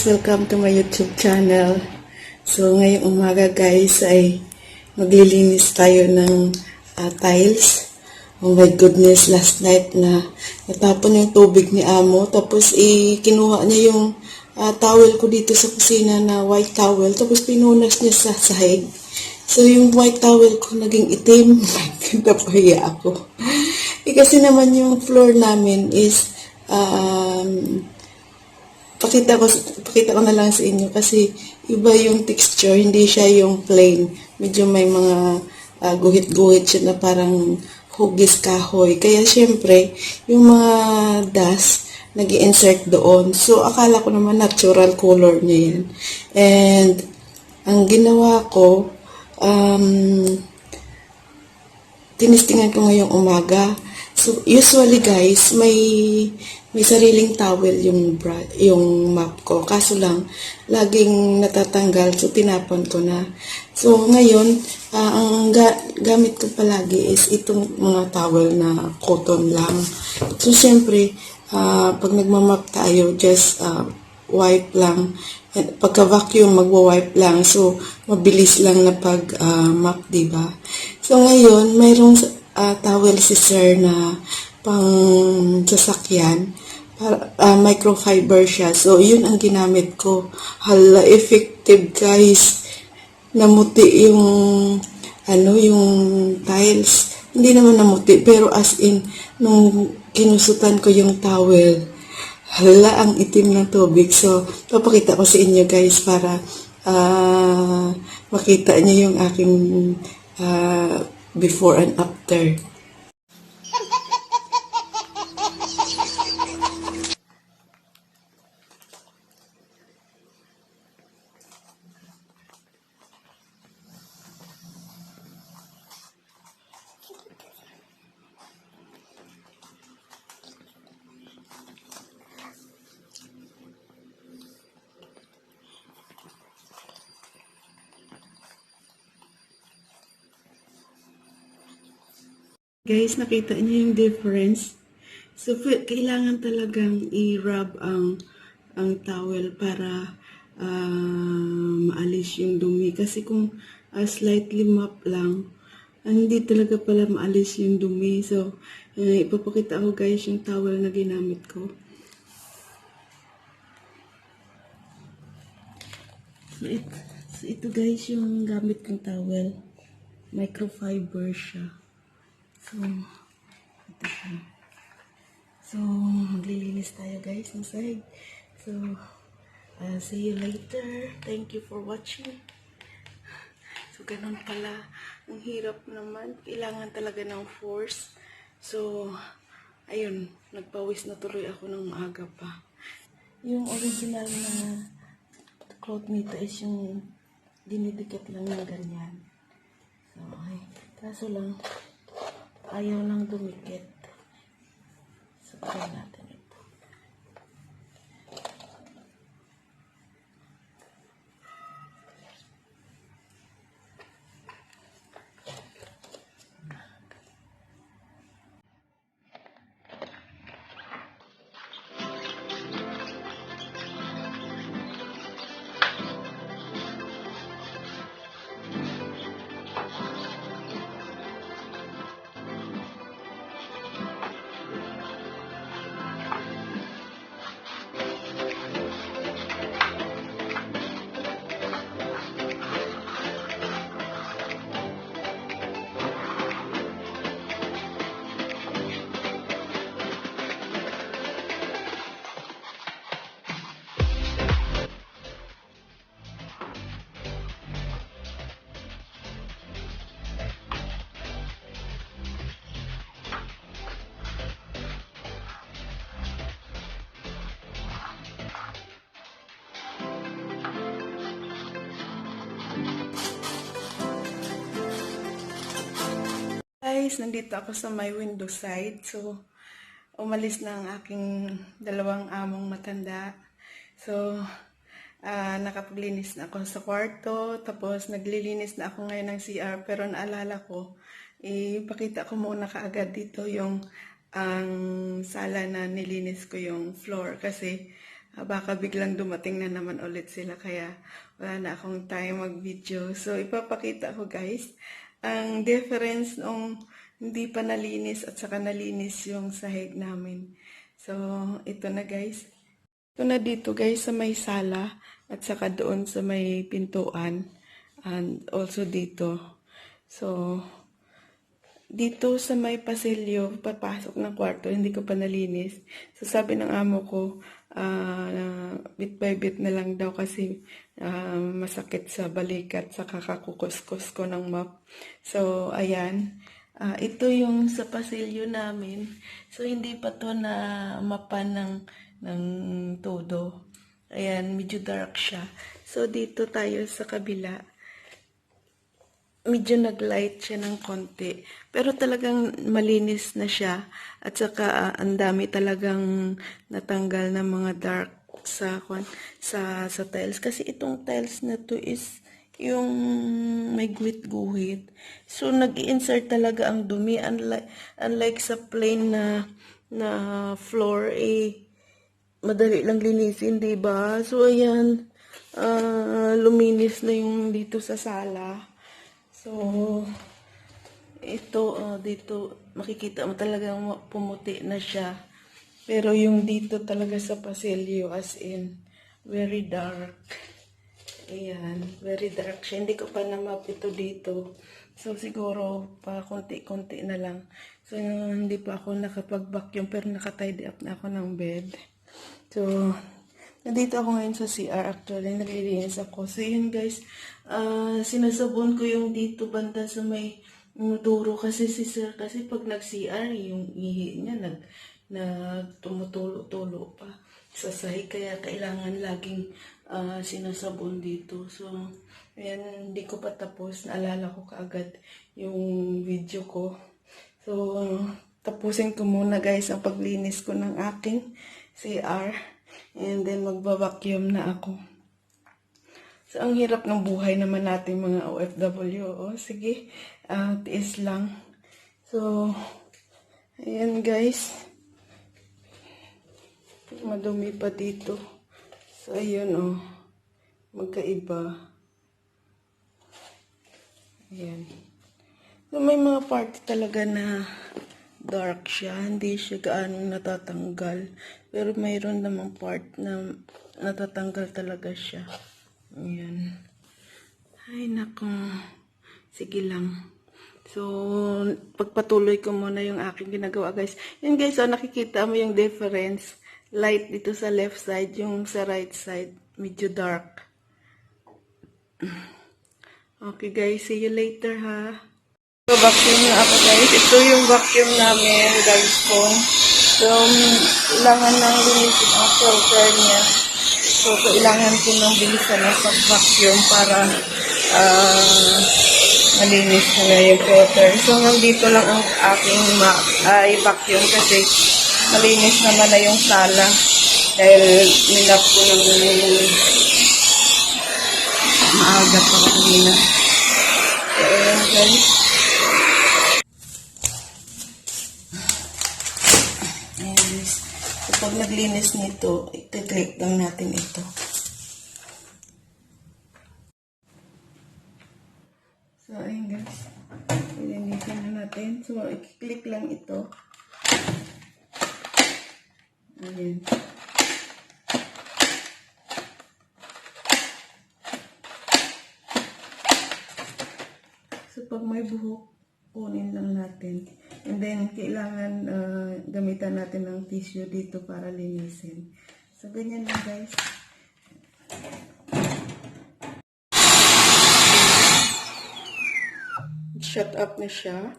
guys! Welcome to my YouTube channel. So, ngayong umaga guys ay maglilinis tayo ng tiles. Oh my goodness, last night na natapon yung tubig ni Amo. Tapos kinuha niya yung towel ko dito sa kusina na white towel. Tapos pinunas niya sa sahig. So, yung white towel ko naging itim. Napahiya ako. Kasi naman yung floor namin is pakita ko na lang sa inyo kasi iba yung texture, hindi siya yung plain. Medyo may mga guhit-guhit siya na parang hugis kahoy. Kaya syempre, yung mga dust nag-i-insert doon. So, akala ko naman natural color niya yan. And, ang ginawa ko, tinistingan ko ngayong umaga. So, usually guys, may sariling towel yung map ko. Kaso lang, laging natatanggal. So, tinapon ko na. So, ngayon, ang gamit ko palagi is itong mga towel na cotton lang. So, syempre, pag nagmamap tayo, just wipe lang. And pagka-vacuum, magwa-wipe lang. So, mabilis lang na pag-map, diba? So, ngayon, mayroong towel si sir na pang sasakyan. Microfiber siya. So, yun ang ginamit ko. Hala, effective guys. Namuti yung tiles. Hindi naman namuti, pero as in, nung kinusutan ko yung towel, hala, ang itim ng tubig. So, papakita ko sa inyo guys para makita niyo yung aking before and after. Guys, nakita niyo yung difference? So, kailangan talagang i-rub ang towel para maalis yung dumi. Kasi kung slightly mop lang, hindi talaga pala maalis yung dumi. So, ipapakita ko guys yung towel na ginamit ko. So, ito guys yung gamit kong towel. Microfiber siya. So, ito siya. So, maglilinis tayo guys ng sahig. So, see you later. Thank you for watching. So, ganun pala. Ang hirap naman. Kailangan talaga ng force. So, ayun. Nagpawis na tuloy ako ng maaga pa. Yung original na cloth nito is yung dinidikit lang na ganyan. So, ay. Kaso lang, ayaw lang dumikit. So, try natin ito. Guys, nandito ako sa my window side. So, umalis na ang aking dalawang among matanda. So, nakapaglinis na ako sa kwarto. Tapos, naglilinis na ako ngayon ng CR. Pero naalala ko, ipakita ko muna kaagad dito yung ang sala na nilinis ko yung floor. Kasi, Baka biglang dumating na naman ulit sila kaya wala na akong time mag-video. So ipapakita ko guys ang difference nung hindi pa nalinis at saka nalinis yung sahig namin. So ito na guys. Ito na dito guys sa may sala at saka doon sa may pintuan and also dito. So dito sa may pasilyo, papasok ng kwarto, hindi ko pa nalinis. So sabi ng amo ko, bit by bit na lang daw kasi masakit sa balikat sa kakakukuskus ko ng mop. So ayan, ito yung sa pasilyo namin. So hindi pa to na mapan ng todo. Ayan, medyo dark siya. So dito tayo sa kabila. Medyo nag-light siya ng konti. Pero talagang malinis na siya. At saka ang dami talagang natanggal ng mga dark sa tiles. Kasi itong tiles na to is yung may guhit-guhit. So nag-i-insert talaga ang dumi. Unlike sa plain na floor, madali lang linisin, diba? So ayan, luminis na yung dito sa sala. So, ito, dito, makikita mo talagang pumuti na siya. Pero yung dito talaga sa pasilyo, as in, very dark. Ayan, very dark siya. Hindi ko pa na-map ito dito. So, siguro, pa konti-konti na lang. So, hindi pa ako nakapag-vacuum, pero nakatidy up na ako ng bed. So, nandito ako ngayon sa CR. Actually, naglilinis ako. So, yun guys. Sinasabon ko yung dito banda sa may duro kasi si sir. Kasi pag nag-CR, yung ihi niya tumutulo-tulo pa sa sahig. Kaya kailangan laging sinasabon dito. So, ayan, hindi ko pa tapos. Naalala ko kaagad yung video ko. So, tapusin ko muna guys ang paglinis ko ng aking CR. And then, magbabacuum na ako. So, ang hirap ng buhay naman natin mga OFW. O, sige, tiis lang. So, ayan guys. Madumi pa dito. So, ayun magkaiba. Ayan. So, may mga part talaga na dark siya. Hindi siya gaano natatanggal. Pero mayroon namang part na natatanggal talaga siya. Ayan. Ay, nako. Sige lang. So, pagpatuloy ko muna yung aking ginagawa, guys. Yun, guys, nakikita mo yung difference. Light dito sa left side, yung sa right side, medyo dark. Okay, guys. See you later, ha? So, vacuum na ako, guys. Ito yung vacuum namin, guys, ko. So, kailangan nang linisin ang filter niya. So, kailangan ko nang bilisan na pag-vacuum para malinis na nga yung filter. So, nandito lang ang aking vacuum kasi malinis naman na yung sala. Dahil nilap ko ng maaga pa kanina. So, ayan guys. Ayan guys. So, pag naglinis nito, i-click lang natin ito. So, ayun guys. Ilinisin na natin. So, i-click lang ito. Ayan. So, pag may buhok, kunin lang natin. And then, kailangan gamitan natin ng tissue dito para linisin. So, ganyan lang guys. Shut up na siya.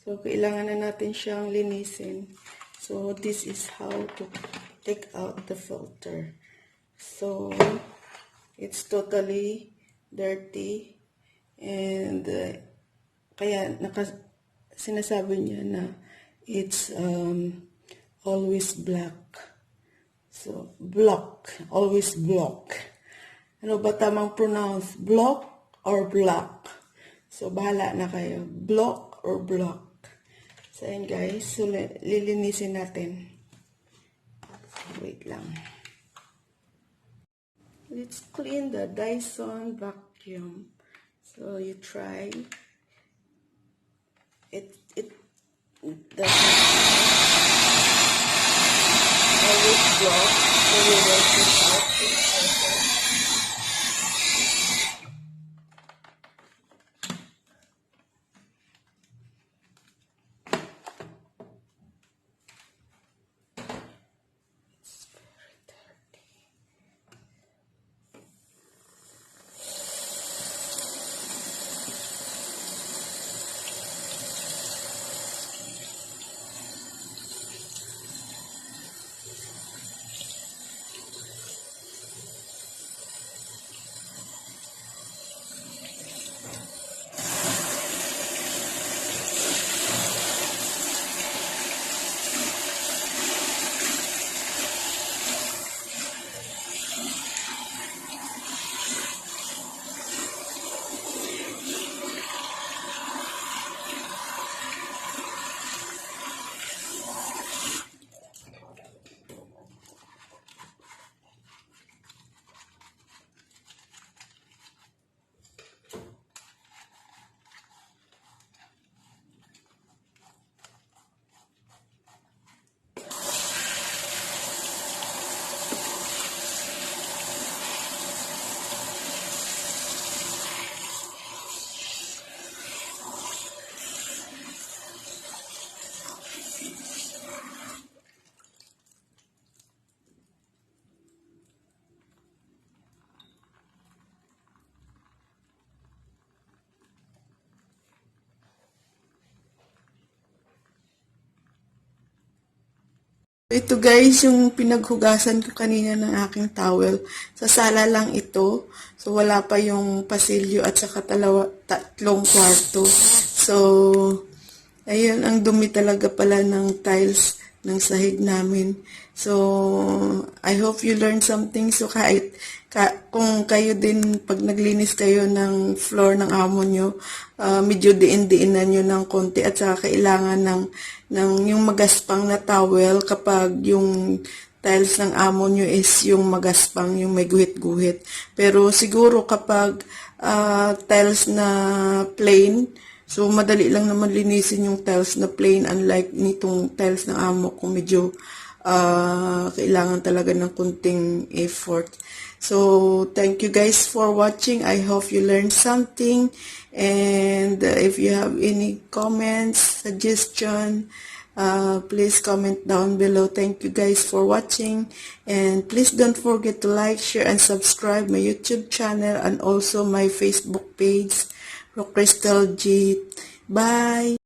So, kailangan na natin siyang linisin. So, this is how to take out the filter. So, it's totally dirty. And, kaya sinasabi niya na it's always black. So, block. Always block. Ano ba tamang pronounce? Block or black? So, bahala na kayo. Block or block. So, ayan guys. So, lilinisin natin. So, wait lang. Let's clean the Dyson vacuum. So you try. It doesn't always block, so we will take out it. Ito guys, yung pinaghugasan ko kanina ng aking towel. Sa sala lang ito. So, wala pa yung pasilyo at saka tatlong kwarto. So, ayun, ang dumi talaga pala ng tiles ng sahig namin. So, I hope you learned something. So, kung kayo din, pag naglinis kayo ng floor ng amo nyo, medyo diin-diinan nyo ng konti at saka kailangan ng yung magaspang na towel kapag yung tiles ng amo nyo is yung magaspang, yung may guhit-guhit. Pero siguro kapag tiles na plain, so madali lang naman linisin yung tiles na plain, unlike nitong tiles ng amo ko medyo kailangan talaga ng kunting effort. So, thank you guys for watching. I hope you learned something. And if you have any comments, suggestion, please comment down below. Thank you guys for watching. And please don't forget to like, share, and subscribe my YouTube channel and also my Facebook page, Crystal G. Bye!